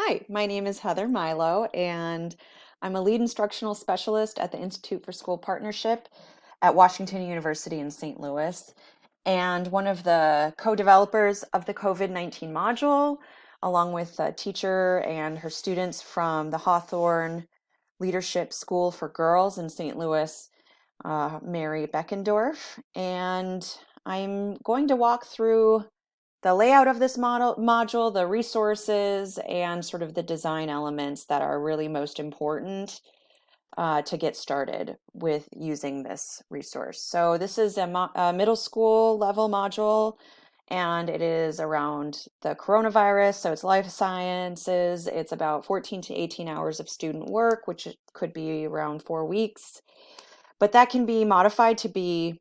Hi, my name is Heather Milo, and I'm a lead instructional specialist at the Institute for School Partnership at Washington University in St. Louis, and one of the co-developers of the COVID-19 module, along with a teacher and her students from the Hawthorne Leadership School for Girls in St. Louis, Mary Beckendorf. And I'm going to walk through the layout of this module, the resources, and sort of the design elements that are really most important to get started with using this resource. So this is a middle school level module, and it is around the coronavirus. So it's life sciences. It's about 14 to 18 hours of student work, which could be around 4 weeks. But that can be modified to be,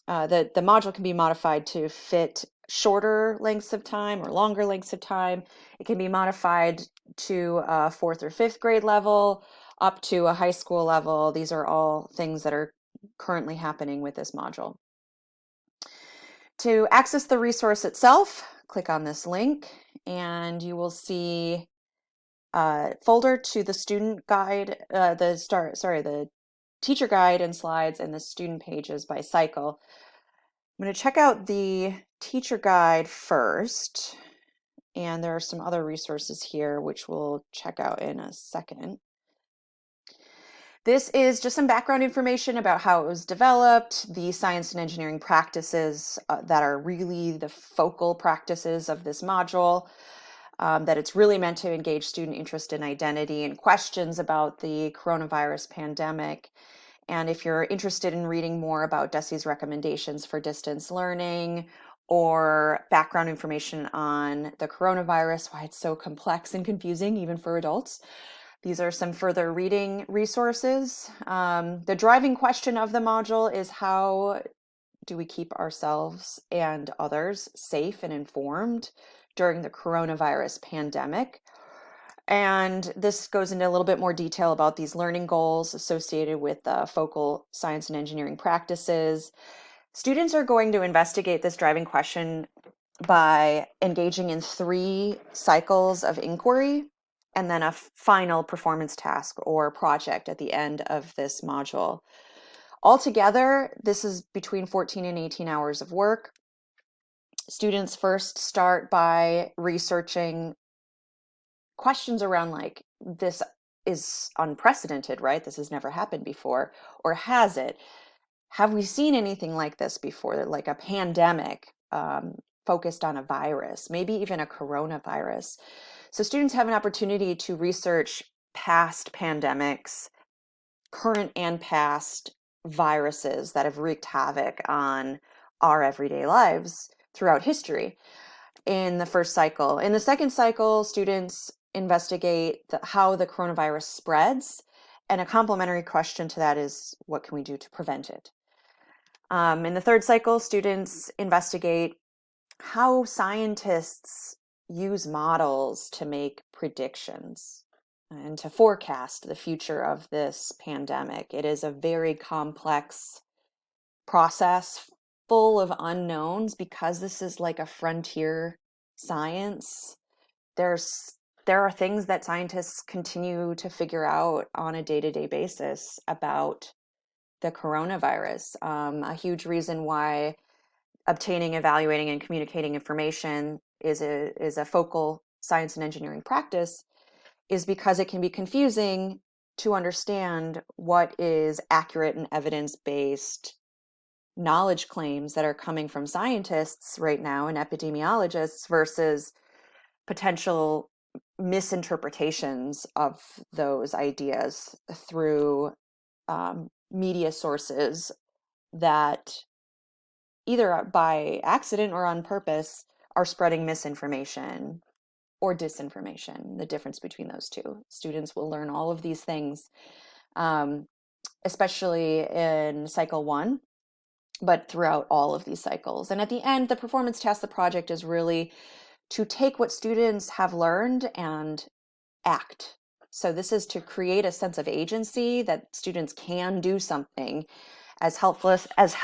the module can be modified to fit shorter lengths of time or longer lengths of time. It can be modified to a fourth or fifth grade level, up to a high school level. These are all things that are currently happening with this module. To access the resource itself, click on this link and you will see a folder to the student guide, the teacher guide and slides, and the student pages by cycle. I'm going to check out the teacher guide first, and there are some other resources here which we'll check out in a second. This is just some background information about how it was developed, the science and engineering practices that are really the focal practices of this module, that it's really meant to engage student interest in identity and questions about the coronavirus pandemic. And if you're interested in reading more about DESE's recommendations for distance learning or background information on the coronavirus, why it's so complex and confusing even for adults, these are some further reading resources. The driving question of the module is, how do we keep ourselves and others safe and informed during the coronavirus pandemic? And this goes into a little bit more detail about these learning goals associated with focal science and engineering practices. Students are going to investigate this driving question by engaging in 3 cycles of inquiry and then a final performance task or project at the end of this module. Altogether, this is between 14 and 18 hours of work. Students first start by researching questions around, like, this is unprecedented, right? This has never happened before. Or has it? Have we seen anything like this before, like a pandemic focused on a virus, maybe even a coronavirus? So students have an opportunity to research past pandemics, current and past viruses that have wreaked havoc on our everyday lives throughout history in the first cycle. In the second cycle, students investigate how the coronavirus spreads, and a complementary question to that is, what can we do to prevent it? In the third cycle, students investigate how scientists use models to make predictions and to forecast the future of this pandemic. It is a very complex process full of unknowns because this is like a frontier science. There are things that scientists continue to figure out on a day-to-day basis about the coronavirus. A huge reason why obtaining, evaluating, and communicating information is a focal science and engineering practice is because it can be confusing to understand what is accurate and evidence-based knowledge claims that are coming from scientists right now and epidemiologists versus potential misinterpretations of those ideas through media sources that either by accident or on purpose are spreading misinformation or disinformation, the difference between those two. Students will learn all of these things, especially in cycle 1, but throughout all of these cycles. And at the end, the performance task, the project, is really to take what students have learned and act. So this is to create a sense of agency, that students can do something, as helpless as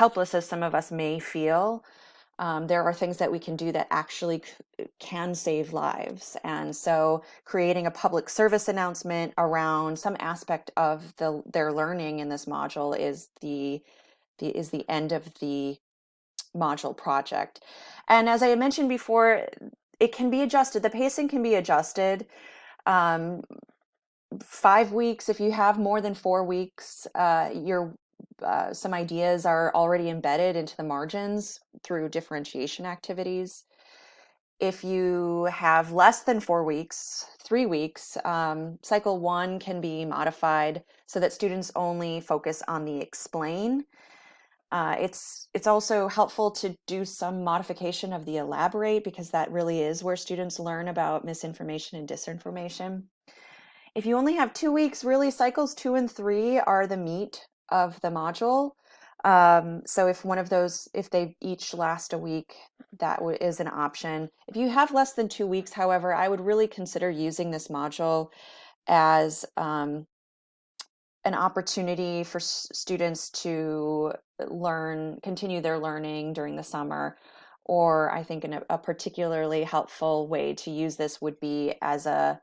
some of us may feel. there are things that we can do that actually can save lives. And so creating a public service announcement around some aspect of their learning in this module is the end of the module project. And as I had mentioned before, it can be adjusted. The pacing can be adjusted. 5 weeks, if you have more than 4 weeks, some ideas are already embedded into the margins through differentiation activities. If you have less than 4 weeks, 3 weeks, cycle 1 can be modified so that students only focus on the explain. It's also helpful to do some modification of the elaborate, because that really is where students learn about misinformation and disinformation. If you only have 2 weeks, really cycles 2 and 3 are the meat of the module. So if they each last a week, that is an option. If you have less than 2 weeks, however, I would really consider using this module as an opportunity for students to continue their learning during the summer. Or I think a particularly helpful way to use this would be as a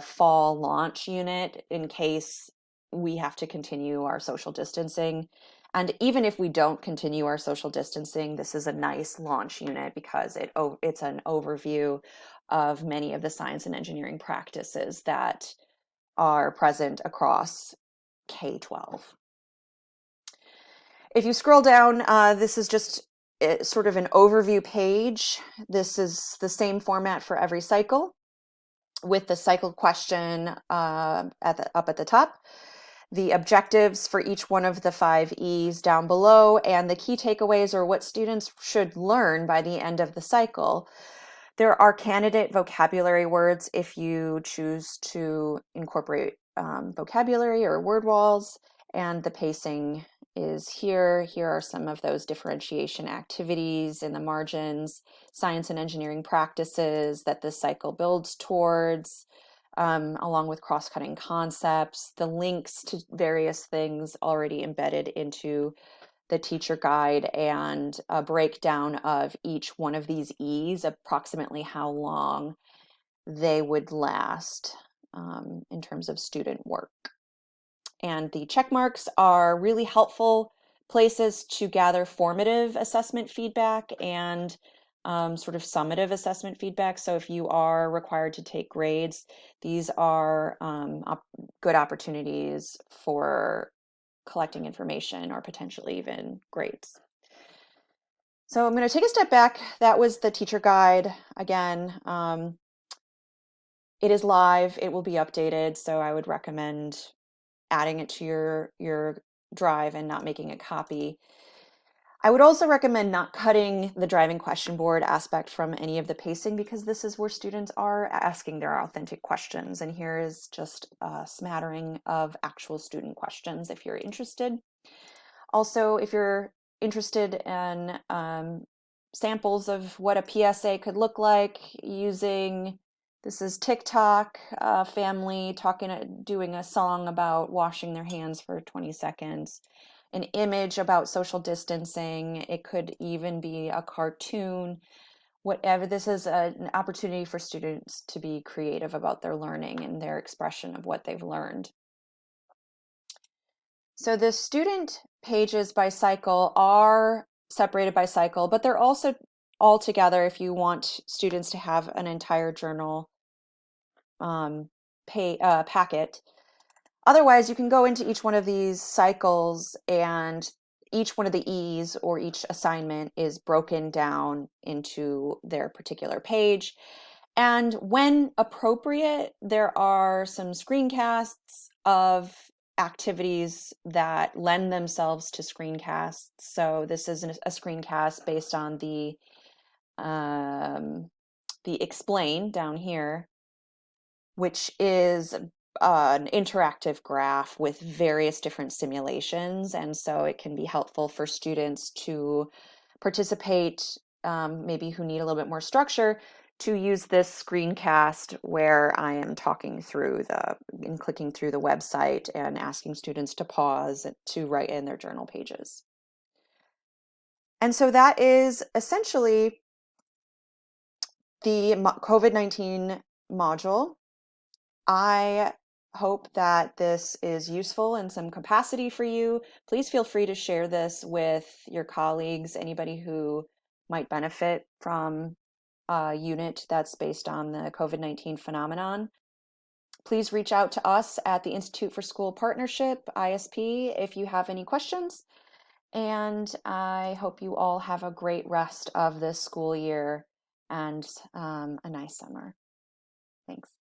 fall launch unit in case we have to continue our social distancing. And even if we don't continue our social distancing, this is a nice launch unit because it's an overview of many of the science and engineering practices that are present across K-12. If you scroll down, this is just sort of an overview page. This is the same format for every cycle, with the cycle question up at the top, the objectives for each one of the 5 E's down below, and the key takeaways, or what students should learn by the end of the cycle. There are candidate vocabulary words if you choose to incorporate vocabulary or word walls, and the pacing is here. Here are some of those differentiation activities in the margins, science and engineering practices that this cycle builds towards, along with cross-cutting concepts, the links to various things already embedded into the teacher guide, and a breakdown of each one of these E's, approximately how long they would last in terms of student work. And the check marks are really helpful places to gather formative assessment feedback and sort of summative assessment feedback. So if you are required to take grades, these are good opportunities for collecting information or potentially even grades. So I'm going to take a step back. That was the teacher guide. Again, it is live. It will be updated. So I would recommend adding it to your drive and not making a copy. I would also recommend not cutting the driving question board aspect from any of the pacing, because this is where students are asking their authentic questions. And here is just a smattering of actual student questions if you're interested. Also, if you're interested in samples of what a PSA could look like using, this is TikTok, family doing a song about washing their hands for 20 seconds, an image about social distancing. It could even be a cartoon, whatever. This is an opportunity for students to be creative about their learning and their expression of what they've learned. So the student pages by cycle are separated by cycle, but they're also all together if you want students to have an entire journal packet. Otherwise, you can go into each one of these cycles, and each one of the E's or each assignment is broken down into their particular page. And when appropriate, there are some screencasts of activities that lend themselves to screencasts. So this is a screencast based on the explain down here, which is an interactive graph with various different simulations. And so it can be helpful for students to participate, maybe who need a little bit more structure, to use this screencast where I am talking through and clicking through the website and asking students to pause to write in their journal pages. And so that is essentially the COVID-19 module. I hope that this is useful in some capacity for you. Please feel free to share this with your colleagues, anybody who might benefit from a unit that's based on the COVID-19 phenomenon. Please reach out to us at the Institute for School Partnership, ISP, if you have any questions. And I hope you all have a great rest of this school year and a nice summer. Thanks.